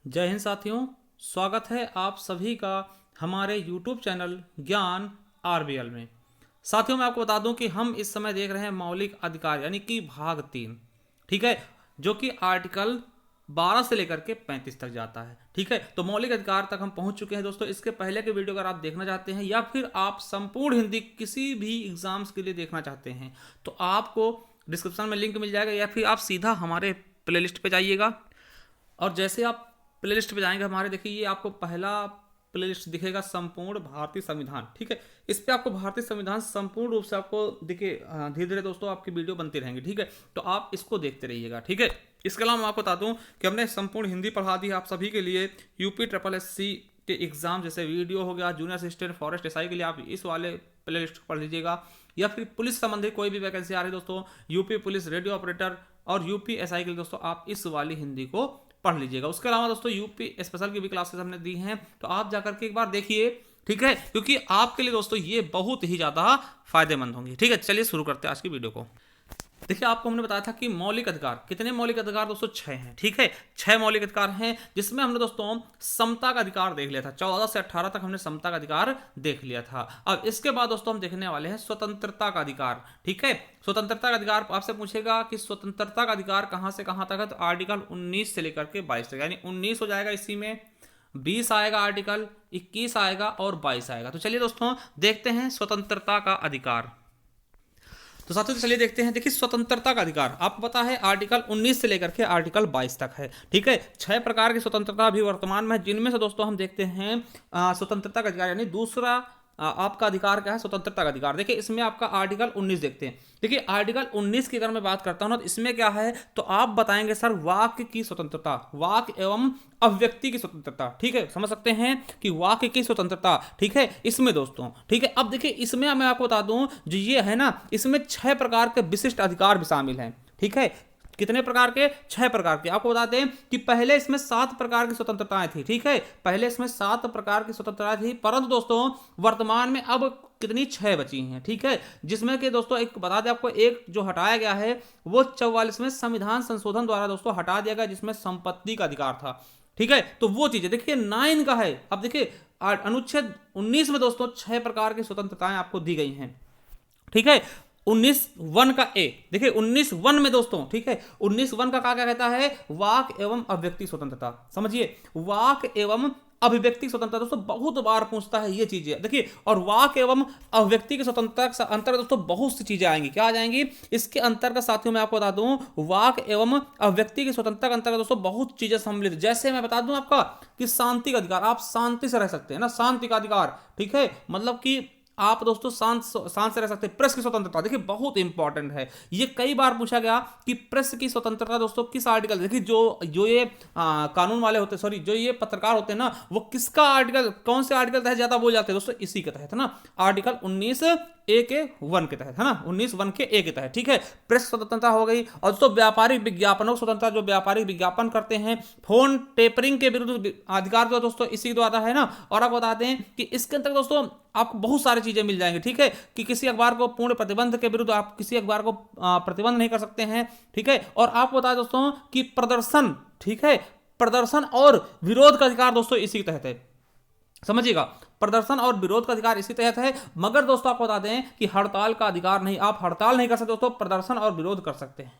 जय हिंद साथियों। स्वागत है आप सभी का हमारे YouTube चैनल ज्ञान आरबीएल में। साथियों, मैं आपको बता दूं कि हम इस समय देख रहे हैं मौलिक अधिकार यानी कि भाग 3। ठीक है, जो कि आर्टिकल 12 से लेकर के 35 तक जाता है। ठीक है, तो मौलिक अधिकार तक हम पहुंच चुके हैं दोस्तों। इसके पहले के वीडियो अगर आप देखना चाहते हैं या फिर आप संपूर्ण हिंदी किसी भी एग्जाम्स के लिए देखना चाहते हैं तो आपको डिस्क्रिप्शन में लिंक मिल जाएगा या फिर आप सीधा हमारे प्लेलिस्ट पे जाइएगा। और जैसे आप प्लेलिस्ट पे जाएंगे हमारे, देखिए ये आपको पहला प्लेलिस्ट दिखेगा संपूर्ण भारतीय संविधान। ठीक है, इस पे आपको भारतीय संविधान संपूर्ण रूप से आपको देखिए धीरे धीरे दोस्तों आपकी वीडियो बनती रहेंगी। ठीक है, तो आप इसको देखते रहिएगा। ठीक है, इसके अलावा मैं आपको बता दूं कि हमने संपूर्ण हिंदी पढ़ा दी है आप सभी के लिए। यूपी ट्रिपल एस सी के एग्जाम जैसे वीडियो हो गया, जूनियर असिस्टेंट फॉरेस्ट एसआई के लिए आप इस वाले प्लेलिस्ट को पढ़ लीजिएगा। या फिर पुलिस संबंधित कोई भी वैकेंसी आ रही है दोस्तों, यूपी पुलिस रेडियो ऑपरेटर और यूपी एसआई के लिए दोस्तों आप इस वाली हिंदी को पढ़ लीजिएगा। उसके अलावा दोस्तों यूपी स्पेशल की भी क्लासेस हमने दी हैं, तो आप जाकर के एक बार देखिए। ठीक है, क्योंकि आपके लिए दोस्तों ये बहुत ही ज़्यादा फायदेमंद होंगी। ठीक है, चलिए शुरू करते हैं आज की वीडियो को। देखिए, आपको हमने बताया था कि मौलिक अधिकार कितने मौलिक अधिकार दोस्तों 6 हैं। ठीक है, 6 मौलिक अधिकार हैं, जिसमें हमने दोस्तों समता का अधिकार देख लिया था। 14 से 18 तक हमने समता का अधिकार देख लिया था। अब इसके बाद दोस्तों हम देखने वाले हैं स्वतंत्रता का अधिकार। ठीक है, स्वतंत्रता का अधिकार आपसे पूछेगा कि स्वतंत्रता का अधिकार कहां से कहां तक है, तो आर्टिकल 19 से लेकर के 22 तक, यानी 19 हो जाएगा, इसी में 20 आएगा, आर्टिकल 21 आएगा और 22 आएगा। तो चलिए दोस्तों देखते हैं स्वतंत्रता का अधिकार। तो साथियों चलिए देखते हैं। देखिए, स्वतंत्रता का अधिकार आपको पता है आर्टिकल 19 से लेकर के आर्टिकल 22 तक है। ठीक है, 6 प्रकार की स्वतंत्रता अभी वर्तमान में है, जिनमें से दोस्तों हम देखते हैं स्वतंत्रता का अधिकार यानी दूसरा आपका अधिकार क्या है, स्वतंत्रता का अधिकार। देखिए, इसमें आपका आर्टिकल 19 देखते हैं। देखिए, आर्टिकल 19 की अगर मैं बात करता हूं ना, तो इसमें क्या है, तो आप बताएंगे सर वाक्य की स्वतंत्रता, वाक्य एवं अभिव्यक्ति की स्वतंत्रता। ठीक है, समझ सकते हैं कि वाक्य की स्वतंत्रता। ठीक है, इसमें दोस्तों, ठीक है, अब देखिए इसमें मैं आपको बता दूं जो ये है ना, इसमें 6 प्रकार के विशिष्ट अधिकार भी शामिल हैं। ठीक है, कितने प्रकार के, 6 प्रकार के। आपको बताते हैं कि पहले इसमें 7 प्रकार की स्वतंत्रताएं थी। ठीक है, पहले इसमें 7 प्रकार की स्वतंत्रताएं थी, परंतु दोस्तों वर्तमान में अब कितनी, 6 बची हैं। ठीक है, जिसमें कि दोस्तों एक बता दें आपको, एक जो हटाया गया है वो 44वें संविधान संशोधन द्वारा दोस्तों हटा दिया गया, जिसमें संपत्ति का अधिकार था। ठीक है, तो वो चीजें देखिए 9 का है। अब देखिए अनुच्छेद 19 में दोस्तों 6 प्रकार की स्वतंत्रताएं आपको दी गई हैं। ठीक है, 19(1) का ए, देखिए 19(1) में दोस्तों, ठीक है, 19(1) का क्या कहता है, वाक एवं अभिव्यक्ति स्वतंत्रता। समझिए, वाक एवं अभिव्यक्ति स्वतंत्रता दोस्तों बहुत बार पूछता है ये चीजें। देखिए, और वाक एवं अभिव्यक्ति की स्वतंत्रता के अंतर्गत दोस्तों बहुत सी चीजें आएंगी। क्या आ जाएंगी इसके अंतर्गत साथियों, मैं आपको बता दूं, वाक एवं अभिव्यक्ति की स्वतंत्रता के अंतर्गत दोस्तों बहुत चीजें सम्मिलित। जैसे मैं बता दूं आपका कि शांति का अधिकार, आप शांति से रह सकते हैं ना, शांति का अधिकार। ठीक है, मतलब कि आप दोस्तों शांत से रह सकते हैं। प्रेस की स्वतंत्रता देखिए बहुत इंपॉर्टेंट है, ये कई बार पूछा गया कि प्रेस की स्वतंत्रता दोस्तों किस आर्टिकल, देखिए जो ये कानून वाले होते हैं, सॉरी जो ये पत्रकार होते हैं ना, वो किसका आर्टिकल, कौन से आर्टिकल तहत ज्यादा बोल जाते हैं दोस्तों, इसी के तहत है ना, आर्टिकल 19(a) के 1 के तहत है ना, 19(1) के ए के तहत। ठीक है, प्रेस स्वतंत्रता हो गई। और दोस्तों व्यापारिक विज्ञापनों की स्वतंत्रता, जो व्यापारिक विज्ञापन करते हैं, फोन टेपरिंग के विरुद्ध अधिकार जो दोस्तों इसी द्वारा है ना। और आपको बताते हैं कि इसके अंतर्गत दोस्तों आपको बहुत सारी चीजें मिल जाएंगी। ठीक है, कि किसी अखबार को पूर्ण प्रतिबंध के विरुद्ध आप किसी अखबार को प्रतिबंध नहीं कर सकते हैं। ठीक है, और आपको बताया दोस्तों कि प्रदर्शन, ठीक है, प्रदर्शन और विरोध का अधिकार दोस्तों इसी के तहत है। समझिएगा, प्रदर्शन और विरोध का अधिकार इसी तहत है। मगर दोस्तों आपको बता दें कि हड़ताल का अधिकार नहीं, आप हड़ताल नहीं कर सकते दोस्तों, प्रदर्शन और विरोध कर सकते हैं।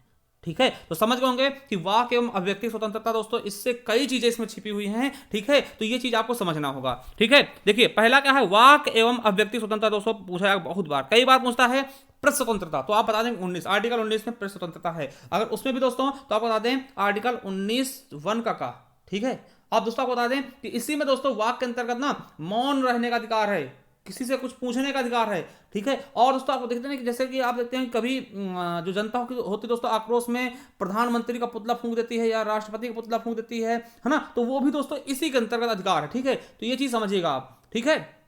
ठीक है, तो समझ गए होंगे कि वाक एवं अभिव्यक्ति स्वतंत्रता दोस्तों, इससे कई चीजें इसमें छिपी हुई हैं। ठीक है, तो ये चीज आपको समझना होगा। ठीक है, देखिए पहला क्या है, वाक एवं अभिव्यक्ति स्वतंत्रता दोस्तों पूछा है बहुत बार, कई बार पूछता है प्रेस स्वतंत्रता। तो आप बता दें 19, आर्टिकल 19 में प्रेस स्वतंत्रता है। अगर उसमें भी दोस्तों तो आप बता दें आर्टिकल 19(1) का। ठीक है, अब दोस्तों आपको बता दें कि इसी में दोस्तों वाक के अंतर्गत ना मौन रहने का अधिकार है, किसी से कुछ पूछने का अधिकार है। ठीक है, और दोस्तों आपको देखते हैं कि जैसे कि आप देखते हैं कभी जो जनता होती दोस्तों आक्रोश में प्रधानमंत्री का पुतला फूंक देती है या राष्ट्रपति का पुतला फूंक देती है ना, तो वो भी दोस्तों इसी के अंतर्गत अधिकार है। ठीक है, तो ये चीज समझिएगा आप। ठीक है,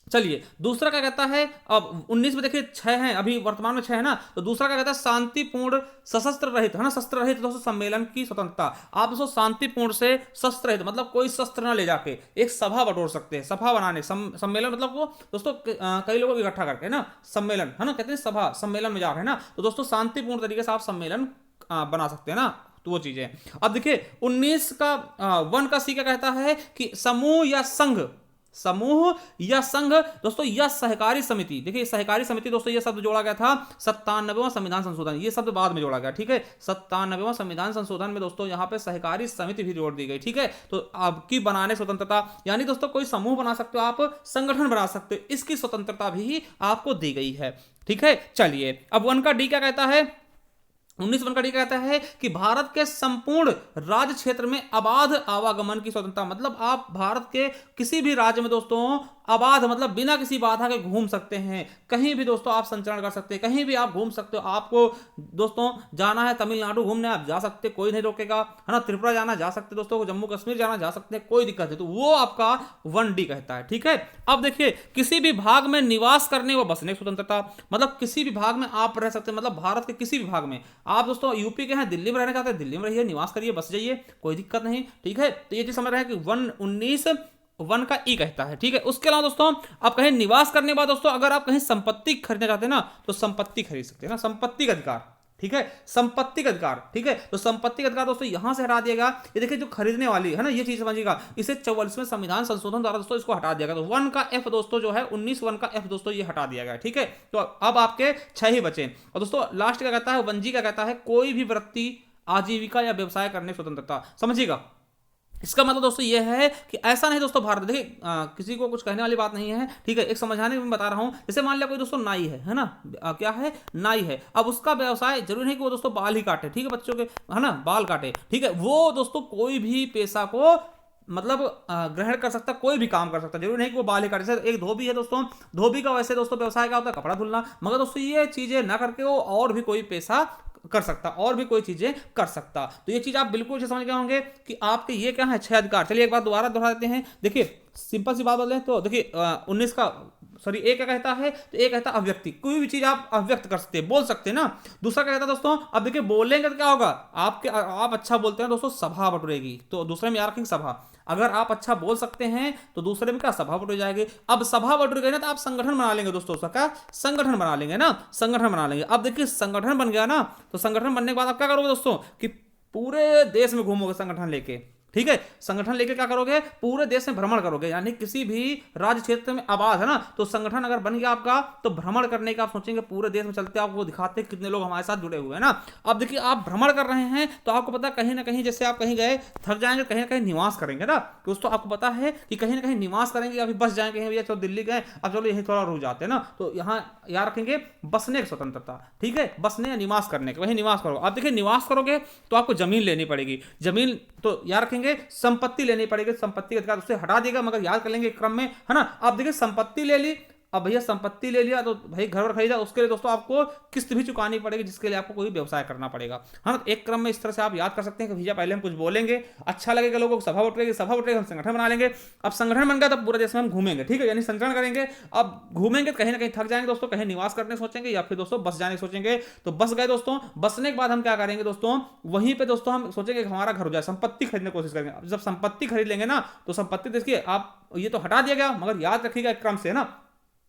चलिए दूसरा क्या कहता है, अब 19 में देखिए 6 हैं, अभी वर्तमान में 6 है ना, तो दूसरा क्या कहता है, शांतिपूर्ण सशस्त्र रहित, है ना, शस्त्र रहित दोस्तों सम्मेलन की स्वतंत्रता। आप दोस्तों शांतिपूर्ण से शस्त्र रहित मतलब कोई शस्त्र ना ले जाके एक सभा बटोर सकते हैं, सभा बनाने, सम्मेलन मतलब वो दोस्तों कई लोगों को इकट्ठा करके ना, सम्मेलन है ना, कहते हैं सभा, सम्मेलन में जा रहे हैं ना, तो दोस्तों शांतिपूर्ण तरीके से आप सम्मेलन बना सकते हैं ना, तो वो चीजें। अब देखिए 19 का 1 का सी क्या कहता है कि समूह या संघ, समूह या संघ दोस्तों या सहकारी समिति। देखिए सहकारी समिति दोस्तों ये शब्द जोड़ा गया था 97वां संविधान संशोधन, ये शब्द बाद में जोड़ा गया, ठीक है। 97वां संविधान संशोधन में दोस्तों यहाँ पे सहकारी समिति भी जोड़ दी गई, ठीक है। तो आपकी बनाने स्वतंत्रता, यानी दोस्तों कोई समूह बना सकते हो आप, संगठन बना सकते हो, इसकी स्वतंत्रता भी आपको दी गई है, ठीक है। चलिए अब 1 का डी क्या कहता है, 19 वन का डी कहता है कि भारत के संपूर्ण राज्य क्षेत्र में अबाध आवागमन की स्वतंत्रता, मतलब आप भारत के किसी भी राज्य में दोस्तों अबाध मतलब बिना किसी बाधा के घूम सकते हैं, कहीं भी दोस्तों आप संचरण कर सकते हैं, कहीं भी आप घूम सकते हो। आपको दोस्तों जाना है तमिलनाडु घूमने आप जा सकते, कोई नहीं रोकेगा, है ना। त्रिपुरा जाना जा सकते दोस्तों, जम्मू कश्मीर जाना जा सकते हैं, कोई दिक्कत नहीं। तो वो आपका 1D कहता है, ठीक है। अब देखिए किसी भी भाग में निवास करने व बसने की स्वतंत्रता, मतलब किसी भी भाग में आप रह सकते हैं, मतलब भारत के किसी भी भाग में आप दोस्तों यूपी के हैं, दिल्ली में रहना चाहते हैं, दिल्ली में रहिए, निवास करिए, बस जाइए, कोई दिक्कत नहीं, ठीक है। तो ये चीज समझ रहे हैं कि 19 1 का ई कहता है, ठीक है। उसके अलावा दोस्तों आप कहीं निवास करने के बाद दोस्तों अगर आप कहीं संपत्ति खरीदना चाहते हैं ना तो संपत्ति खरीद सकते हैं ना, संपत्ति का अधिकार, ठीक है, संपत्ति का अधिकार, ठीक है। तो संपत्ति का अधिकार दोस्तों यहां से हटा दिएगा, ये देखिए जो खरीदने वाली है ना, ये चीज समझिएगा, इसे 44वें संविधान संशोधन द्वारा दोस्तों इसको हटा दिया गया। तो 1 का एफ दोस्तों जो है 19 1 का एफ दोस्तों ये हटा दिया गया, ठीक है। तो अब आपके 6 ही बचे। और दोस्तों लास्ट क्या कहता है 1G का कहता है कोई भी वृत्ति आजीविका या व्यवसाय करने की स्वतंत्रता, समझिएगा। इसका मतलब दोस्तों ये है कि ऐसा नहीं दोस्तों भारत, देखिए किसी को कुछ कहने वाली बात नहीं है, ठीक है, एक समझाने में बता रहा हूं। जैसे मान लिया कोई दोस्तों नाई है ना, क्या है, नाई है। अब उसका व्यवसाय जरूरी नहीं कि वो दोस्तों बाल ही काटे, ठीक है, बच्चों के, है ना, बाल काटे, ठीक है। वो दोस्तों कोई भी पेशा को मतलब ग्रहण कर सकता, कोई भी काम कर सकता, जरूरी नहीं कि वो बाल ही काटे। जैसे एक धोबी है दोस्तों, धोबी का वैसे दोस्तों व्यवसाय क्या होता है, कपड़ा धुलना, मगर दोस्तों ये चीजें ना करके वो और भी कोई पेशा कर सकता, और भी कोई चीजें कर सकता। तो ये चीज आप बिल्कुल समझ गए होंगे कि आपके ये क्या है 6 अधिकार। चलिए एक बार दोबारा दोहरा देते हैं, देखिए सिंपल सी बात बोल रहे हैं तो देखिए 19 का सॉरी ए क्या कहता है, तो ए कहता है अभिव्यक्ति, कोई भी चीज आप अभिव्यक्त कर सकते हैं, बोल सकते हैं ना। दूसरा क्या कहता है दोस्तों, अब देखिए बोलेंगे तो क्या होगा, आप अच्छा बोलते हैं दोस्तों सभा बटुरेगी, तो दूसरे में याद रखेंगे सभा। अगर आप अच्छा बोल सकते हैं तो दूसरे में क्या सभा बटुर जाएगी। अब सभा बटुर गई ना तो आप संगठन बना लेंगे दोस्तों, उसका क्या संगठन बना लेंगे ना, संगठन बना लेंगे। अब देखिए संगठन बन गया ना, तो संगठन बनने के बाद आप क्या करोगे दोस्तों कि पूरे देश में घूमोगे संगठन लेके, ठीक है। संगठन लेके क्या करोगे, पूरे देश में भ्रमण करोगे, यानी किसी भी राज्य क्षेत्र में आबाद है ना, तो संगठन अगर बन गया आपका तो भ्रमण करने का आप सोचेंगे, पूरे देश में चलते आपको दिखाते कितने लोग हमारे साथ जुड़े हुए हैं ना। अब देखिए आप भ्रमण कर रहे हैं तो आपको पता कहीं ना कहीं जैसे आप कहीं गए थक जाएंगे, कहीं ना कहीं निवास करेंगे ना, दोस्तों आपको पता है कि कहीं ना कहीं निवास करेंगे, या फिर बस जाएंगे कहीं, भैया चलो दिल्ली गए अब चलो यहीं थोड़ा रुक जाते हैं ना, तो यहाँ याद रखेंगे बसने की स्वतंत्रता, ठीक है, बसने या निवास करने के, वही निवास करोगे। आप देखिए निवास करोगे तो आपको जमीन लेनी पड़ेगी, जमीन तो याद रखेंगे संपत्ति लेनी पड़ेगी, संपत्ति का अधिकार उससे हटा देगा, मगर याद कर लेंगे क्रम में, है ना। आप देखिए संपत्ति ले ली, अब भैया संपत्ति ले लिया तो भाई घर खरीदा, उसके लिए दोस्तों आपको किस्त भी चुकानी पड़ेगी, जिसके लिए आपको कोई व्यवसाय करना पड़ेगा, है ना। एक क्रम में इस तरह से आप याद कर सकते हैं कि भैया पहले हम कुछ बोलेंगे, अच्छा लगेगा लोगों को, सभा उठेगी, सभा उठेगी, हम संगठन बना लेंगे। अब संगठन बन गया तो पूरे देश में हम घूमेंगे, ठीक है, यानी संचरण करेंगे। अब घूमेंगे कहीं ना कहीं थक जाएंगे दोस्तों, कहीं निवास करने सोचेंगे या फिर दोस्तों बस जाने सोचेंगे, तो बस गए दोस्तों, बसने के बाद हम क्या करेंगे दोस्तों, वहीं पे दोस्तों हम सोचेंगे कि हमारा घर हो जाए, संपत्ति खरीदने की कोशिश करेंगे। अब जब संपत्ति खरीद लेंगे ना तो संपत्ति देखिए आप ये तो हटा दिया गया, मगर याद रखिएगा एक क्रम से, है ना।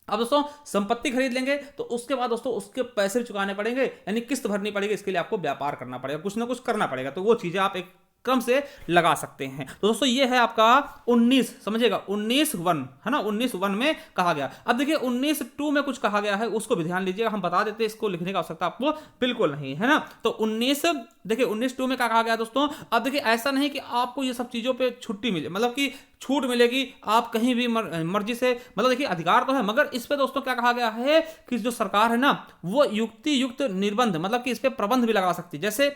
अब दोस्तों संपत्ति खरीद लेंगे तो उसके बाद दोस्तों उसके पैसे भी चुकाने पड़ेंगे, यानी किस्त भरनी पड़ेगी, इसके लिए आपको व्यापार करना पड़ेगा, कुछ ना कुछ करना पड़ेगा, तो वो चीजें आप एक क्रम से लगा सकते हैं। तो दोस्तों ये है आपका 19, समझिएगा 19 1 है ना, 19 1 में कहा गया। अब देखिए 19 2 में कुछ कहा गया है, उसको भी ध्यान लीजिएगा, हम बता देते हैं, इसको लिखने की आवश्यकता आपको बिल्कुल नहीं है ना। तो 19 देखिए 19 2 में क्या कहा गया दोस्तों, अब देखिए ऐसा नहीं कि आपको ये सब चीजों पे छुट्टी मिले, मतलब कि छूट मिलेगी, आप कहीं भी मर्जी से, मतलब देखिए अधिकार तो है, मगर इस पे दोस्तों क्या कहा गया है कि जो सरकार है ना वो युक्ति युक्त निर्बंध, मतलब कि इस पे प्रबंध भी लगा सकती है। जैसे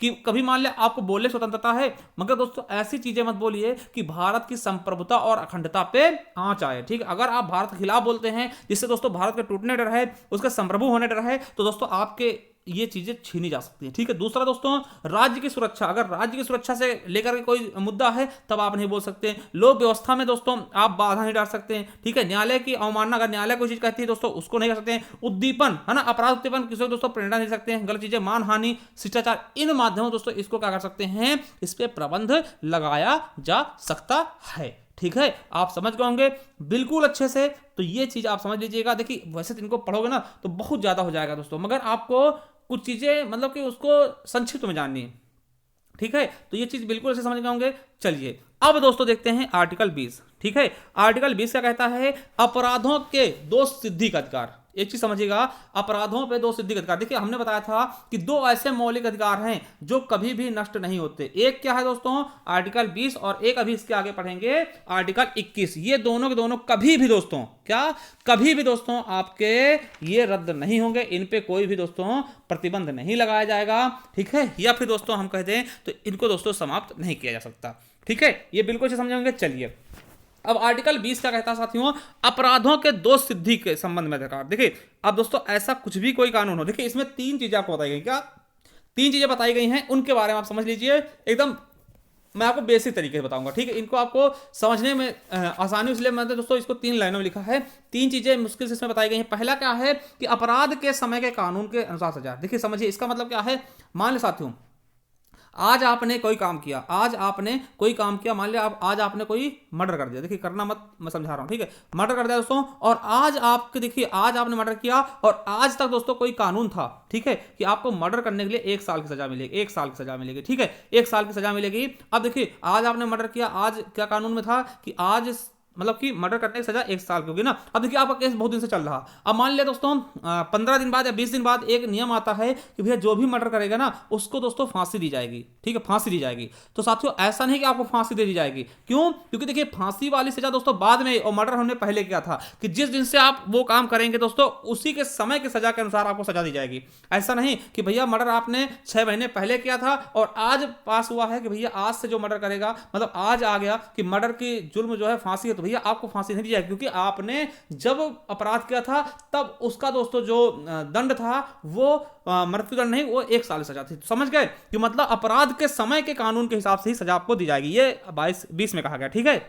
कि कभी मान लिया आपको बोलने स्वतंत्रता है, मगर दोस्तों ऐसी चीजें मत बोलिए कि भारत की संप्रभुता और अखंडता पे आंच आए, ठीक है। अगर आप भारत के खिलाफ बोलते हैं जिससे दोस्तों भारत के टूटने डर है, उसका संप्रभु होने डर है, तो दोस्तों आपके ये चीजें छीनी जा सकती हैं, ठीक है। दूसरा दोस्तों राज्य की सुरक्षा, अगर राज्य की सुरक्षा से लेकर के कोई मुद्दा है तब आप नहीं बोल सकते। लोक व्यवस्था में दोस्तों आप बाधा नहीं डाल सकते हैं, ठीक है। न्यायालय की अवमानना, अगर न्यायालय कोई चीज कहती है दोस्तों उसको नहीं कर सकते हैं। उद्दीपन है ना, अपराध उद्दीपन, किसी को दोस्तों प्रेरणा दे सकते हैं, गलत चीजें, मानहानि, शिष्टाचार, इन माध्यमों दोस्तों इसको क्या कर सकते हैं, इस पे प्रबंध लगाया जा सकता है, ठीक है। आप समझ गए होंगे बिल्कुल अच्छे से, तो ये चीज आप समझ लीजिएगा। देखिए वैसे तो इनको पढ़ोगे ना तो बहुत ज्यादा हो जाएगा दोस्तों, मगर आपको कुछ चीजें मतलब कि उसको संक्षिप्त में जाननी है। ठीक है, तो ये चीज बिल्कुल ऐसे समझ गए होंगे। चलिए अब दोस्तों देखते हैं आर्टिकल 20। ठीक है, आर्टिकल 20 क्या कहता है? अपराधों के दोष सिद्धि का अधिकार। एक चीज समझिएगा, अपराधों पे दोष सिद्धि का अधिकार। देखिए हमने बताया था कि दो ऐसे मौलिक अधिकार हैं जो कभी भी नष्ट नहीं होते। एक क्या है दोस्तों? आर्टिकल 20, और एक अभी इसके आगे पढ़ेंगे आर्टिकल 21। ये दोनों के दोनों कभी भी दोस्तों, क्या कभी भी दोस्तों आपके ये रद्द नहीं होंगे, इन पे कोई भी दोस्तों प्रतिबंध नहीं लगाया जाएगा। ठीक है, या फिर दोस्तों हम कह दें तो इनको दोस्तों समाप्त नहीं किया जा सकता। ठीक है, ये बिल्कुल से समझेंगे। चलिए अब आर्टिकल 20 क्या कहता है साथियों? अपराधों के दोष सिद्धि के संबंध में अधिकार। देखिए अब दोस्तों ऐसा कुछ भी कोई कानून हो, देखिए इसमें तीन चीजें आपको बताई गई। क्या तीन चीजें बताई गई हैं, उनके बारे में आप समझ लीजिए एकदम। मैं आपको बेसिक तरीके से बताऊंगा। ठीक है, इनको आपको समझने में आसानी, इसलिए मैंने दोस्तों इसको 3 लाइनों में लिखा है। 3 चीजें मुश्किल से इसमें बताई गई हैं। पहला क्या है कि अपराध के समय के कानून के अनुसार सजा। देखिए समझिए इसका मतलब क्या है। मान लो साथियों आज आपने कोई काम किया, मान लिया आज आपने कोई मर्डर कर दिया। देखिए करना मत, मैं समझा रहा हूं। ठीक है, मर्डर कर दिया दोस्तों, और आज आपके देखिए आज आपने मर्डर किया और आज तक दोस्तों कोई कानून था, ठीक है, कि आपको मर्डर करने के लिए 1 साल की सजा मिलेगी। 1 साल की सजा मिलेगी। ठीक है, 1 साल की सजा मिलेगी। अब देखिए आज आपने मर्डर किया, आज क्या कानून में था कि आज मतलब कि मर्डर करने की सजा 1 साल की होगी ना। अब देखिए आपका केस बहुत दिन से चल रहा। अब मान लिया दोस्तों 15 दिन बाद या 20 दिन बाद एक नियम आता है कि भैया जो भी मर्डर करेगा ना उसको दोस्तों फांसी दी जाएगी। ठीक है, फांसी दी जाएगी। तो साथियों ऐसा नहीं कि आपको फांसी दे दी जाएगी। क्यों? क्योंकि देखिए फांसी वाली सजा दोस्तों बाद में, और मर्डर हमने पहले किया था कि जिस दिन से आप वो काम करेंगे दोस्तों उसी के समय की सजा के अनुसार आपको सजा दी जाएगी। ऐसा नहीं कि भैया मर्डर आपने 6 महीने पहले किया था और आज पास हुआ है कि भैया आज से जो मर्डर करेगा, मतलब आज आ गया कि मर्डर की जुर्म जो है फांसी है, तो भैया आपको फांसी नहीं दी जाएगी। क्योंकि आपने जब अपराध किया था तब उसका दोस्तों जो दंड था वो मृत्युदंड नहीं, वो 1 साल की सजा थी। तो समझ गए कि मतलब अपराध के समय के कानून के हिसाब से ही सजा आपको दी जाएगी। ये 22-20 में कहा गया। ठीक है,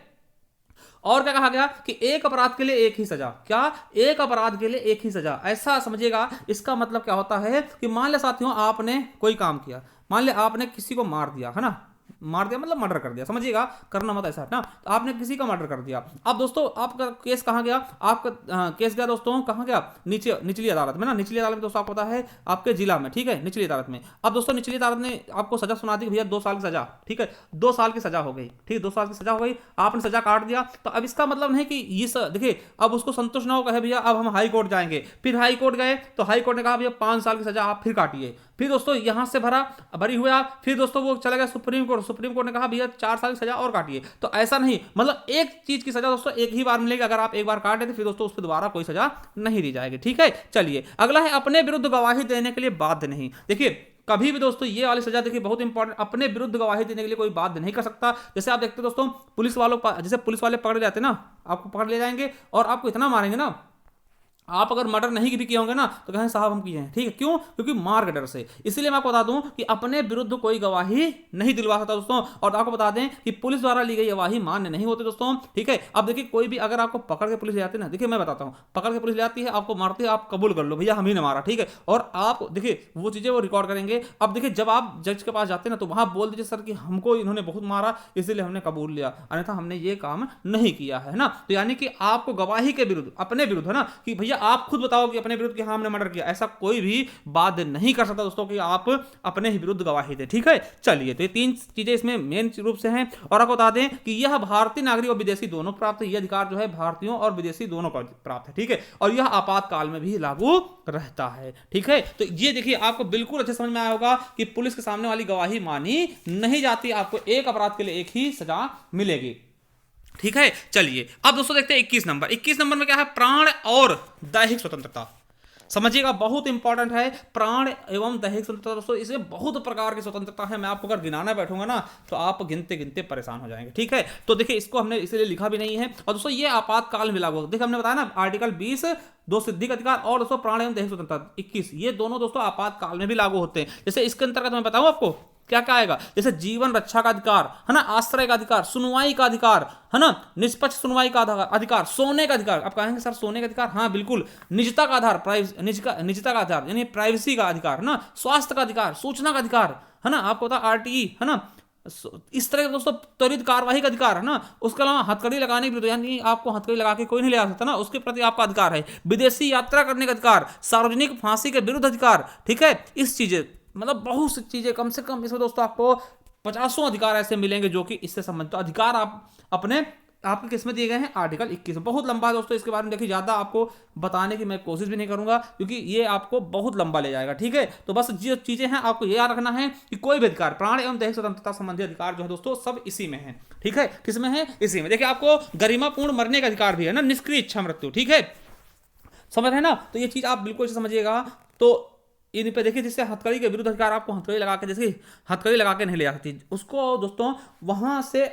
और क्या कहा गया कि एक अपराध के लिए एक ही सजा। क्या? एक अपराध के लिए एक ही सजा। ऐसा समझिएगा, इसका मतलब क्या होता है कि मान लिया साथियों आपने कोई काम किया, मान लिया आपने किसी को मार दिया, है ना, मार दिया मतलब मर्डर कर दिया, समझिएगा, करना मत ऐसा है ना। तो आपने किसी का मर्डर कर दिया। अब दोस्तों आपका केस कहां गया? आपका केस गया दोस्तों कहां गया? निचली अदालत में ना। निचली अदालत में दोस्तों आपको पता है आपके जिला में। ठीक है, निचली अदालत में। अब दोस्तों निचली अदालत ने आपको सजा सुना दी भैया 2 साल की सजा। ठीक है, 2 साल की सजा हो गई। ठीक है, 2 साल की सजा हो गई, आपने सजा काट दिया। तो अब इसका मतलब नहीं कि ये देखिए अब उसको संतुष्ट ना हो, कहे भैया अब हम हाई कोर्ट जाएंगे। फिर हाई कोर्ट गए तो हाई कोर्ट ने कहा भैया 5 साल की सजा आप फिर काटिए। फिर दोस्तों यहां से बरी हुए आप, फिर दोस्तों वो चला गया सुप्रीम कोर्ट। सुप्रीम कोर्ट ने कहा भैया 4 साल की सजा और काटिए। तो ऐसा नहीं, मतलब एक चीज की सजा दोस्तों एक ही बार मिलेगी। अगर आप एक बार काट देते फिर दोस्तों उस पर दोबारा कोई सजा नहीं दी जाएगी। ठीक है, चलिए अगला है अपने विरुद्ध गवाही देने के लिए बाध्य नहीं। देखिए कभी भी दोस्तों ये वाली सजा देखिए बहुत इंपॉर्टेंट, अपने विरुद्ध गवाही देने के लिए कोई बाध्य नहीं कर सकता। जैसे आप देखते दोस्तों पुलिस वालों, जैसे पुलिस वाले पकड़ जाते ना, आपको पकड़ ले जाएंगे और आपको इतना मारेंगे ना, आप अगर मर्डर नहीं भी किए होंगे ना तो कहें साहब हम किए हैं। ठीक है, क्यों? क्योंकि मार के डर से। इसलिए मैं आपको बता दूं कि अपने विरुद्ध कोई गवाही नहीं दिलवा सकता दोस्तों। और आपको बता दें कि पुलिस द्वारा ली गई गवाही मान्य नहीं होती दोस्तों। ठीक है, अब देखिए कोई भी अगर आपको पकड़ के पुलिस ले आती है ना, देखिए मैं बताता हूं, पकड़ के पुलिस ले आती है, आपको मारती है, आप कबूल कर लो भैया हम ही ने मारा। ठीक है, और आप देखिए वो चीजें वो रिकॉर्ड करेंगे। अब देखिए जब आप जज के पास जाते हैं ना तो वहां बोल दीजिए सर कि हमको इन्होंने बहुत मारा इसलिए हमने कबूल लिया, अन्यथा हमने ये काम नहीं किया है ना। तो यानी कि आपको गवाही के विरुद्ध, अपने विरुद्ध है ना, कि भैया आप खुद बताओ अपने विरुद्ध कि हाँ हमने मर्डर किया, ऐसा कोई भी बात नहीं कर सकता दोस्तों कि आप अपने ही विरुद्ध गवाही दें। ठीक है, चलिए तो ये 3 चीजें इसमें मेन रूप से हैं। और आपको बता दें कि यह भारतीय नागरिक और विदेशी दोनों प्राप्त है। यह अधिकार जो है भारतीयों और विदेशी दोनों को प्राप्त है। ठीक है, और यह आपातकाल में भी लागू रहता है। ठीक है, तो ये देखिए आपको बिल्कुल अच्छे समझ में आया होगा कि पुलिस के सामने वाली गवाही मानी नहीं जाती, आपको एक अपराध के लिए एक ही सजा मिलेगी। ठीक है, चलिए अब दोस्तों देखते हैं 21 नंबर। 21 नंबर में क्या है? प्राण और दैहिक स्वतंत्रता। समझिएगा बहुत इंपॉर्टेंट है प्राण एवं दैहिक स्वतंत्रता दोस्तों। इसमें बहुत प्रकार की स्वतंत्रता है। मैं आपको अगर गिनाना बैठूंगा ना तो आप गिनते गिनते परेशान हो जाएंगे। ठीक है, तो देखिए इसको हमने इसलिए लिखा भी नहीं है। और दोस्तों ये आपातकाल में लागू होगा। देखिए हमने बताया ना आर्टिकल 20 दो सिद्धि का अधिकार और दोस्तों प्राण एवं दैहिक स्वतंत्रता 21, ये दोनों दोस्तों आपातकाल में भी लागू होते हैं। जैसे इसके अंतर्गत मैं बताऊं आपको क्या क्या आएगा, जैसे जीवन रक्षा का अधिकार है ना, आश्रय का अधिकार, सुनवाई का अधिकार है ना, निष्पक्ष सुनवाई का अधिकार, सोने का अधिकार। आप कहेंगे सर सोने का अधिकार, हाँ बिल्कुल, निजता का आधार, निजता का आधार यानी प्राइवेसी का अधिकार है ना, स्वास्थ्य का अधिकार, सूचना का अधिकार है ना, आपको पता आरटीई है ना, इस तरह के दोस्तों त्वरित कार्यवाही का अधिकार है ना। उसके अलावा हथकड़ी लगाने के यानी आपको हथकड़ी लगा के कोई नहीं ले आ सकता ना, उसके प्रति आपका अधिकार है। विदेशी यात्रा करने का अधिकार, सार्वजनिक फांसी के विरुद्ध अधिकार। ठीक है, इस चीजें मतलब बहुत सी चीजें, कम से कम इसमें दोस्तों आपको 50 अधिकार ऐसे मिलेंगे जो कि इससे संबंधित। तो अधिकार आप अपने आपके किस में दिए गए हैं? आर्टिकल 21 में। बहुत लंबा है दोस्तों, इसके बारे में देखिए ज्यादा आपको बताने की मैं कोशिश भी नहीं करूंगा क्योंकि ये आपको बहुत लंबा ले जाएगा। ठीक है, तो बस जो चीजें हैं आपको ये याद रखना है कि कोई भी अधिकार, प्राण एवं दैहिक स्वतंत्रता संबंधी अधिकार जो है दोस्तों सब इसी में है। ठीक है, किसमें है? इसी में। देखिए आपको गरिमापूर्ण मरने का अधिकार भी है ना, निष्क्रिय इच्छा मृत्यु। ठीक है, समझ रहे हैं ना? तो ये चीज आप बिल्कुल समझिएगा। तो इन पे देखिए, जिससे हथकड़ी के विरुद्ध अधिकार आपको हथकड़ी लगा के, जैसे हथकड़ी लगा के नहीं ले जा सकती उसको दोस्तों, वहां से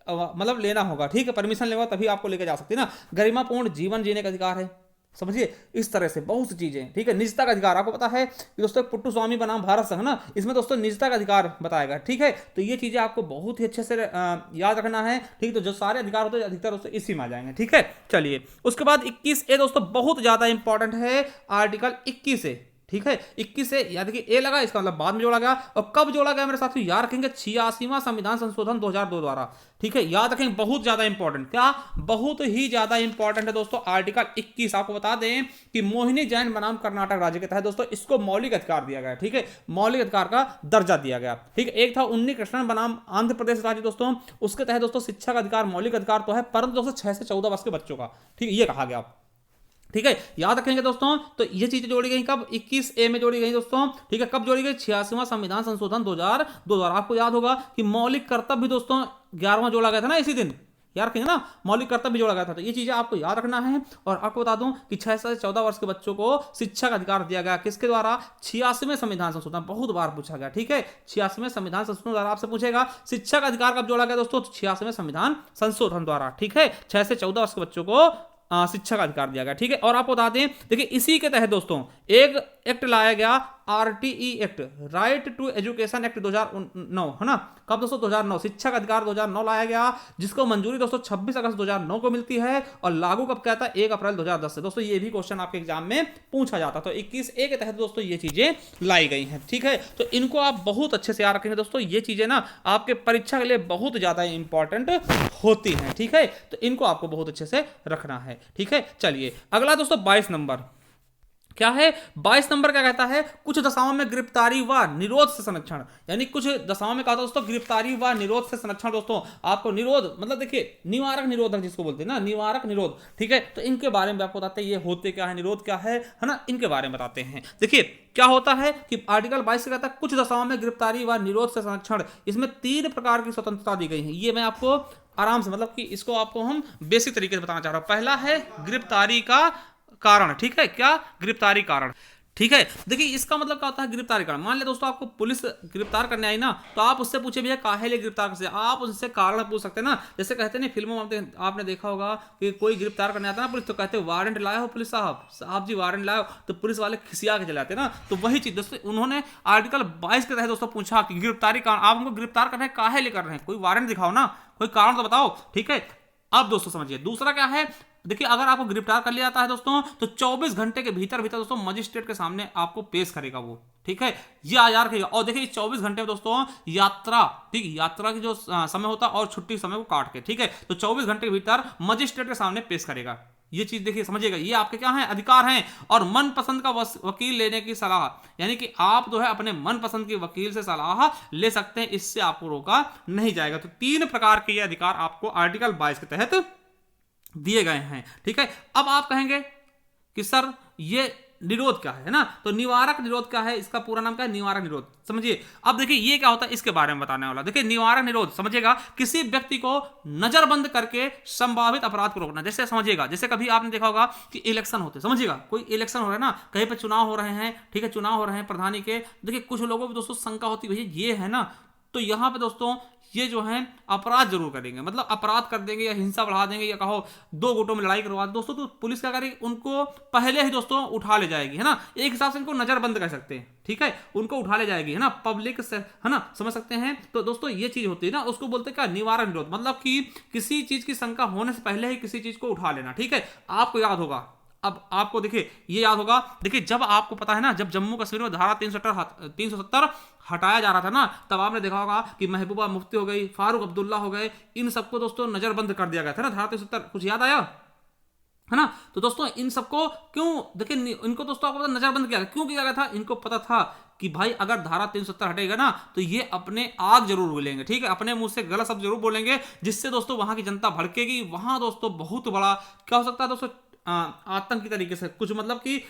मतलब लेना होगा। ठीक है, परमिशन लेगा तभी आपको लेके जा सकती है ना। गरिमापूर्ण जीवन जीने का अधिकार है, समझिए। इस तरह से बहुत सी चीजें। ठीक है, निजता का अधिकार आपको पता है कि दोस्तों पुट्टू स्वामी बनाम भारत संघ ना, इसमें दोस्तों निजता का अधिकार बताएगा। ठीक है, तो ये चीजें आपको बहुत ही अच्छे से याद रखना है। ठीक, तो जो सारे अधिकार होते हैं अधिकतर दोस्तों इसी में आ जाएंगे। ठीक है, चलिए उसके बाद 21A दोस्तों बहुत ज्यादा इंपॉर्टेंट है, आर्टिकल 21A। ठीक है, 21 से याद कि ए लगा, इसका मतलब बाद में जोड़ा गया। और कब जोड़ा गया मेरे साथियों? याद रखेंगे 86वां संविधान संशोधन 2002 द्वारा। ठीक है, याद रखेंगे, बहुत ज्यादा इंपॉर्टेंट। क्या? बहुत ही ज्यादा इंपॉर्टेंट है दोस्तों आर्टिकल 21। आपको बता दें कि मोहिनी जैन बनाम कर्नाटक राज्य के तहत दोस्तों इसको मौलिक अधिकार दिया गया। ठीक है, मौलिक अधिकार का दर्जा दिया गया। ठीक है, एक था उन्नी कृष्णन बनाम आंध्र प्रदेश राज्य दोस्तों, उसके तहत दोस्तों शिक्षा का अधिकार मौलिक अधिकार तो है, परंतु दोस्तों 6 से 14 वर्ष के बच्चों का। ठीक है, ये कहा गया। ठीक है, याद रखेंगे दोस्तों। तो ये चीजें जोड़ी गई कब? 21A में जोड़ी गई दोस्तों। ठीक है, कब जोड़ी गई? 86वां संविधान संशोधन 2002 द्वारा। आपको याद होगा कि मौलिक कर्तव्य भी दोस्तों 11वां जोड़ा गया था ना इसी दिन। याद रखेंगे ना, मौलिक कर्तव्य भी जोड़ा गया था। तो ये चीजें आपको याद रखना है। और आपको बता दूं कि 6 से 14 वर्ष के बच्चों को शिक्षा का अधिकार दिया गया, किसके द्वारा? 86वें संविधान संशोधन। बहुत बार पूछा गया। ठीक है, 86वें संविधान संशोधन द्वारा आपसे पूछेगा शिक्षा का अधिकार कब जोड़ा गया दोस्तों? 86वें संविधान संशोधन द्वारा। ठीक है, 6 से 14 वर्ष के बच्चों को शिक्षा का अधिकार दिया गया। ठीक है, और आपको बता दें, देखिए इसी के तहत दोस्तों एक एक्ट लाया गया, RTE act, right to education act 2009, है ना। कब दोस्तों? 2009। शिक्षा का अधिकार 2009 लाया गया, जिसको मंजूरी दोस्तों 26 अगस्त 2009 को मिलती है और लागू कब किया था? 1 अप्रैल 2010 से। दोस्तों ये भी क्वेश्चन आपके एग्जाम में पूछा जाता। तो 21A के तहत दोस्तों ये चीजें लाई गई हैं। ठीक है, तो इनको आप बहुत अच्छे से याद रखेंगे दोस्तों। ये चीजें ना आपके परीक्षा के लिए बहुत ज्यादा इंपॉर्टेंट होती हैं। ठीक है, तो इनको आपको बहुत अच्छे से रखना है। ठीक है, चलिए अगला दोस्तों 22 नंबर क्या है? 22 नंबर क्या कहता है? कुछ दशाओं में गिरफ्तारी व निरोध से संरक्षण। यानी कुछ दशाओं में कहा था दोस्तों गिरफ्तारी व निरोध से संरक्षण। दोस्तों आपको निरोध मतलब देखिए निवारक निरोधक जिसको बोलते हैं ना, निवारक निरोध। ठीक है, तो इनके बारे में आपको बताते हैं ये होते क्या है, निरोध क्या है ना, इनके बारे में बताते हैं। देखिए क्या होता है कि आर्टिकल 22 से कहता है कुछ दशाओं में गिरफ्तारी व निरोध से संरक्षण। इसमें 3 प्रकार की स्वतंत्रता दी गई है। ये मैं आपको आराम से, मतलब कि इसको आपको हम बेसिक तरीके से बताना चाह रहा हूं। पहला है गिरफ्तारी का कारण। ठीक है, क्या? गिरफ्तारी कारण। ठीक है, देखिए इसका मतलब क्या होता है गिरफ्तारी कारण? मान ले दोस्तों आपको पुलिस गिरफ्तार करने आई ना, तो आप उससे पूछे भैया काहे लिए गिरफ्तार करते? आप उससे कारण पूछ सकते हैं ना। जैसे कहते हैं ना फिल्मों में आपने देखा होगा कि कोई गिरफ्तार करने आता है ना पुलिस, तो कहते हैं वारंट लाए हो पुलिस साहब, साहब जी वारंट लाए हो, तो पुलिस वाले खिसिया के चले आते हैं ना। तो वही चीज दोस्तों उन्होंने आर्टिकल 22 के तहत दोस्तों पूछा कि गिरफ्तारी कारण, आप हमको गिरफ्तार कर रहे हैं काहे लिए कर रहे हैं? कोई वारंट दिखाओ ना, कोई कारण तो बताओ। ठीक है, अब दोस्तों समझिए दूसरा क्या है। देखिए अगर आपको गिरफ्तार कर लिया जाता है दोस्तों, तो 24 घंटे के भीतर भीतर दोस्तों मजिस्ट्रेट के सामने आपको पेश करेगा वो। ठीक है, ये याद रखिएगा। और देखिए 24 घंटे में दोस्तों यात्रा, ठीक है, यात्रा की जो समय होता है और छुट्टी समय को काट के, ठीक है, तो 24 घंटे के भीतर मजिस्ट्रेट के सामने पेश करेगा। ये चीज देखिए समझिएगा, ये आपके क्या है? अधिकार हैं। और मनपसंद का वकील लेने की सलाह, यानी कि आप जो है अपने मनपसंद के वकील से सलाह ले सकते हैं, इससे आपको रोका नहीं जाएगा। तो 3 प्रकार के ये अधिकार आपको आर्टिकल 22 के तहत दिए गए हैं। ठीक है, अब आप कहेंगे कि सर ये निरोध क्या है ना, तो निवारक निरोध क्या है? इसका पूरा नाम क्या है? निवारक निरोध। समझिए अब देखिए ये क्या होता है, इसके बारे में बताने वाला। देखिए निवारक निरोध समझिएगा, किसी व्यक्ति को नजरबंद करके संभावित अपराध को रोकना। जैसे समझिएगा, जैसे कभी आपने देखा होगा कि इलेक्शन होते, समझिएगा कोई इलेक्शन हो रहा है ना, कहीं पे चुनाव हो रहे हैं, ठीक है, चुनाव हो रहे हैं प्रधानी के। देखिए कुछ लोगों को दोस्तों शंका होती है ये है ना, तो यहां पे दोस्तों ये जो है अपराध जरूर करेंगे, मतलब अपराध कर देंगे या हिंसा बढ़ा देंगे या कहो 2 गुटों में लड़ाई करवा दोस्तों, तो पुलिस क्या करेगी? उनको पहले ही दोस्तों उठा ले जाएगी, है ना। एक हिसाब से इनको नजरबंद कर सकते हैं। ठीक है, उनको उठा ले जाएगी, है ना, पब्लिक से, है ना, समझ सकते हैं। तो दोस्तों ये चीज होती है ना, उसको बोलते हैं क्या? निवारक निरोध। मतलब कि किसी चीज की शंका होने से पहले ही किसी चीज को उठा लेना। ठीक है, आपको याद होगा, अब आपको देखिए ये याद होगा, देखिए जब आपको पता है ना, जब जम्मू कश्मीर में धारा 370 हटाया जा रहा था ना, तब आपने देखा होगा कि महबूबा मुफ्ती हो गई, फारूक अब्दुल्ला हो गए, इन सबको दोस्तों नजरबंद कर दिया गया था ना, धारा 370। कुछ याद आया है ना? तो दोस्तों इन सबको क्यों, देखिए इनको दोस्तों आपको नजरबंद किया, क्यों किया गया था? इनको पता था कि भाई अगर धारा 370 हटेगा ना तो ये अपने आग जरूर बोलेंगे, ठीक है, अपने मुंह से गलत शब्द जरूर बोलेंगे, जिससे दोस्तों वहां की जनता भड़केगी। वहां दोस्तों बहुत बड़ा क्या हो सकता है दोस्तों, आतंक की तरीके से कुछ मतलब कि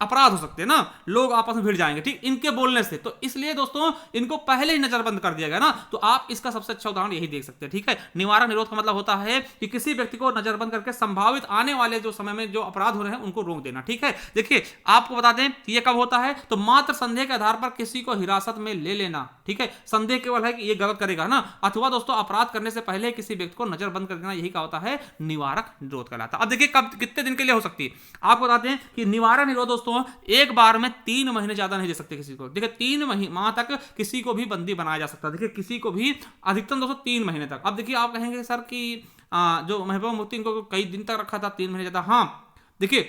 अपराध हो सकते हैं ना, लोग आपस में भिड़ जाएंगे, ठीक, इनके बोलने से। तो इसलिए दोस्तों इनको पहले ही नजरबंद कर दिया गया ना। तो आप इसका सबसे अच्छा उदाहरण यही देख सकते हैं, ठीक है। निवारक निरोध का मतलब होता है कि किसी व्यक्ति को नजरबंद करके संभावित आने वाले जो समय में जो अपराध हो रहे हैं उनको रोक देना, ठीक है। देखिए आपको बता दें कि ये कब होता है, तो मात्र संदेह के आधार पर किसी को हिरासत में ले लेना, ठीक है, संदेह केवल है कि ये गलत करेगा ना, अथवा दोस्तों अपराध करने से पहले किसी व्यक्ति को नजरबंद कर देना, यही क्या होता है, निवारक निरोध कहलाता है। अब देखिए कब कितने दिन के लिए हो सकती है, आपको बताते हैं कि निवारक निरोध दोस्तों एक बार में 3 महीने ज्यादा नहीं दे सकते किसी को। देखिए 3 माह तक किसी को भी बंदी बनाया जा सकता है, देखिए किसी को भी अधिकतम दोस्तों 3 महीने तक। अब देखिए आप कहेंगे सर कि जो महबूबा मुफ्ती इनको कई दिन तक रखा था, 3 महीने ज्यादा। हाँ देखिए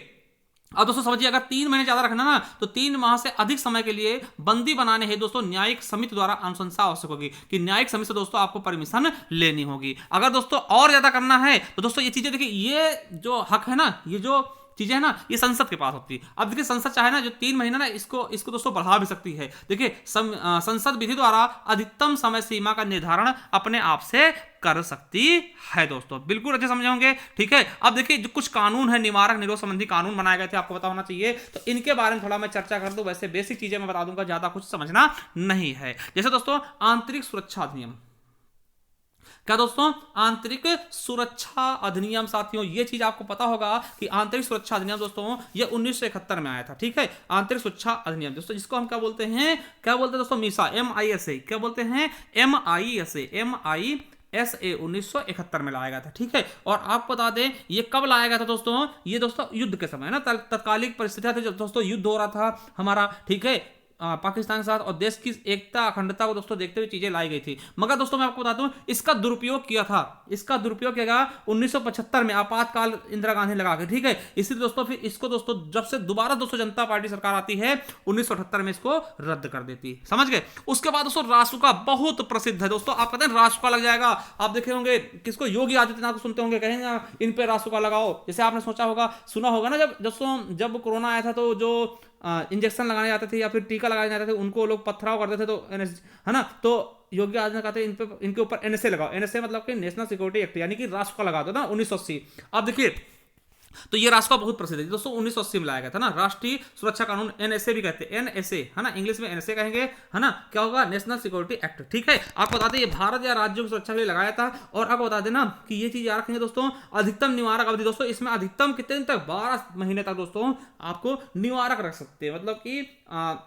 अब दोस्तों समझिए, अगर 3 महीने ज्यादा रखना ना तो 3 माह से अधिक समय के लिए बंदी बनाने है दोस्तों न्यायिक समिति द्वारा अनुशंसा आवश्यक होगी, कि न्यायिक समिति से दोस्तों आपको परमिशन लेनी होगी। अगर दोस्तों और ज्यादा करना है तो दोस्तों ये चीजें देखिए, ये जो हक है ना, ये जो चीजें है ना, ये संसद के पास होती है। अब देखिए संसद चाहे ना जो 3 महीना ना इसको दोस्तों बढ़ा भी सकती है। देखिए संसद विधि द्वारा अधिकतम समय सीमा का निर्धारण अपने आप से कर सकती है दोस्तों, बिल्कुल अच्छे समझे होंगे, ठीक है। अब देखिए जो कुछ कानून है, निवारक निरोध संबंधी कानून बनाए गए थे, आपको पता होना चाहिए, तो इनके बारे में थोड़ा मैं चर्चा कर दूं। वैसे बेसिक चीजें मैं बता दूंगा, ज्यादा कुछ समझना नहीं है। जैसे दोस्तों आंतरिक सुरक्षा अधिनियम, क्या दोस्तों, आंतरिक सुरक्षा अधिनियम, साथियों ये चीज आपको पता होगा कि आंतरिक सुरक्षा अधिनियम दोस्तों ये 1971 में आया था, ठीक है। आंतरिक सुरक्षा अधिनियम दोस्तों, जिसको हम क्या बोलते हैं, दोस्तों मीसा, MISA, क्या बोलते हैं, MISA 1971 में लाया गया था, ठीक है। और आपको बता दें ये कब लाया गया था दोस्तों, ये दोस्तों युद्ध के समय ना, तत्कालिक परिस्थितियां थी जब दोस्तों युद्ध हो रहा था हमारा, ठीक है, पाकिस्तान के साथ, और देश की एकता अखंडता को दोस्तों देखते हुए चीजें लाई गई थी। मगर दोस्तों मैं आपको बताता हूं इसका दुरुपयोग किया था, 1975 में आपातकाल इंदिरा गांधी लगा के, ठीक है। इसलिए दोस्तों फिर इसको दोस्तों जब से दोबारा दोस्तों जनता पार्टी सरकार आती है 1978 में इसको रद्द कर देती, समझ गए। उसके बाद दोस्तों रासुका बहुत प्रसिद्ध है दोस्तों, आप कहते हैं रासुका लग जाएगा, आप देखे होंगे किसको, योगी आदित्यनाथ को सुनते होंगे, कहेंगे इन पे रासुका लगाओ। जैसे आपने सोचा होगा, सुना होगा ना, जब कोरोना आया था तो जो इंजेक्शन लगाने जाते थे या फिर टीका लगाने जाते थे उनको लोग पथराव करते थे, तो है ना, तो योगी आदित्यनाथ कहते हैं इनके ऊपर NSA लगाओ। NSA मतलब कि नेशनल सिक्योरिटी एक्ट, यानी कि रासुका लगा दो ना 1980। अब देखिए तो ये रासुका बहुत प्रसिद्ध है दोस्तों, 1980 में लाया गया था ना, राष्ट्रीय सुरक्षा कानून, NSA भी कहते हैं, NSA है ना, इंग्लिश में NSA कहेंगे, है ना, क्या होगा, नेशनल सिक्योरिटी एक्ट, ठीक है। आपको बता दें ये भारत या राज्यों की सुरक्षा के लिए लगाया था। और आपको बता देना कि ये चीज याद रखेंगे दोस्तों, अधिकतम निवारक अवधि दोस्तों, इसमें अधिकतम कितने दिन तक, 12 महीने तक दोस्तों आपको निवारक रख सकते हैं, मतलब कि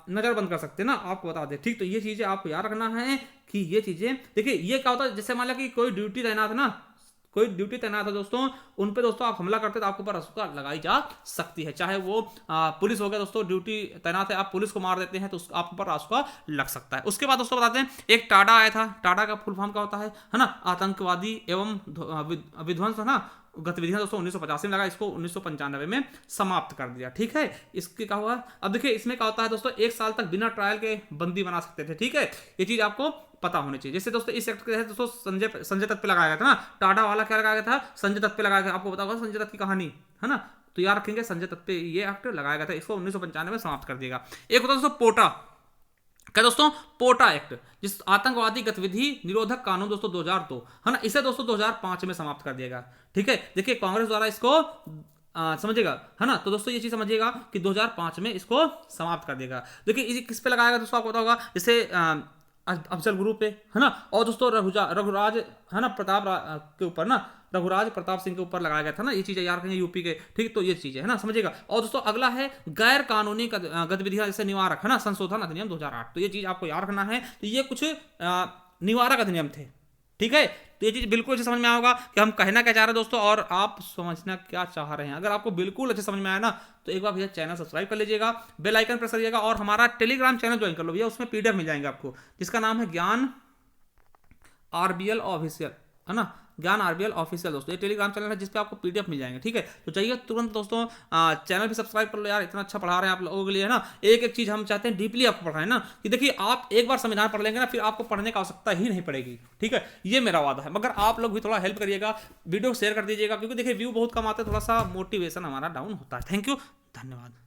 नजरबंद कर सकते हैं ना, आपको बता दें, ठीक। तो ये चीजें आपको याद रखना है कि ये चीजें देखिए, ये क्या होता है, जैसे मान लिया कि कोई ड्यूटी तैनात है ना, कोई ड्यूटी तैनात है दोस्तों, उन पे दोस्तों आप हमला करते तो आपके ऊपर रासुका लगाई जा सकती है। चाहे वो पुलिस हो गया दोस्तों, ड्यूटी तैनात है, आप पुलिस को मार देते हैं तो आपके ऊपर रासुका लग सकता है। उसके बाद दोस्तों बताते हैं एक टाडा आया था, टाडा का फुल फॉर्म क्या होता है ना, आतंकवादी एवं विध्वंस, है ना, गतिविधियां दोस्तों 1985 में लगा, इसको 1995 में समाप्त कर दिया, ठीक है। इसके क्या हुआ, अब देखिए इसमें क्या होता है दोस्तों, 1 साल तक बिना ट्रायल के बंदी बना सकते थे, ठीक है। ये चीज आपको पता होनी चाहिए। जैसे दोस्तों इस एक्ट के तहत दोस्तों संजय दत्त पे लगाया गया था ना, टाडा वाला क्या लगाया गया था, संजय दत्त पे लगाया गया, आपको पता होगा संजय दत्त की कहानी, है ना, तो याद रखेंगे संजय दत्त पे ये एक्ट लगाया गया था, इसको 1995 में समाप्त कर दिया। एक होता दोस्तों पोटा, क्या दोस्तों, पोटा एक्ट, जिस आतंकवादी गतिविधि निरोधक कानून दोस्तों 2002, है ना, इसे दोस्तों 2005 में समाप्त कर दिएगा, ठीक है। देखिए कांग्रेस द्वारा इसको समझिएगा, है ना, तो दोस्तों ये चीज समझिएगा कि 2005 में इसको समाप्त कर देगा। देखिए इसे किस पे लगाएगा दोस्तों, आपको पता होगा, जैसे अफजल गुरु पे, है ना, और दोस्तों रघुराज, है ना, के ऊपर ना, रघुराज प्रताप सिंह के ऊपर लगाया गया था ना, ये चीजें याद रखेंगे यूपी के, ठीक। तो ये चीजें है ना, समझिएगा। और दोस्तों अगला है गैर कानूनी गतिविधियां जैसे निवारक, है ना, संशोधन अधिनियम 2008, तो ये चीज आपको याद रखना है। तो ये कुछ निवारक अधिनियम थे, ठीक है। तो ये चीज बिल्कुल अच्छे समझ में आएगा कि हम कहना क्या चाह रहे हैं दोस्तों, और आप समझना क्या चाह रहे हैं। अगर आपको बिल्कुल अच्छे समझ में आया ना तो एक बार भैया चैनल सब्सक्राइब कर लीजिएगा, बेल आइकन प्रेस करिएगा, और हमारा टेलीग्राम चैनल ज्वाइन कर लो भैया, उसमें PDF मिल जाएंगे आपको, जिसका नाम है ज्ञान RBL ऑफिशियल, है ना, ज्ञान RBL ऑफिशियल दोस्तों, ये टेलीग्राम चैनल है जिसपे आपको PDF मिल जाएंगे, ठीक है। तो चाहिए तुरंत दोस्तों चैनल भी सब्सक्राइब कर लो यार, इतना अच्छा पढ़ा रहे हैं आप लोगों के लिए, है ना। एक एक चीज हम चाहते हैं डीपली आपको पढ़ाएं ना, कि देखिए आप एक बार संविधान पढ़ लेंगे ना, फिर आपको पढ़ने की आवश्यकता ही नहीं पड़ेगी, ठीक है, ये मेरा वादा है। मगर आप लोग भी थोड़ा हेल्प करिएगा, वीडियो शेयर कर दीजिएगा, क्योंकि देखिए व्यू बहुत कम आते हैं, थोड़ा सा मोटिवेशन हमारा डाउन होता है। थैंक यू, धन्यवाद।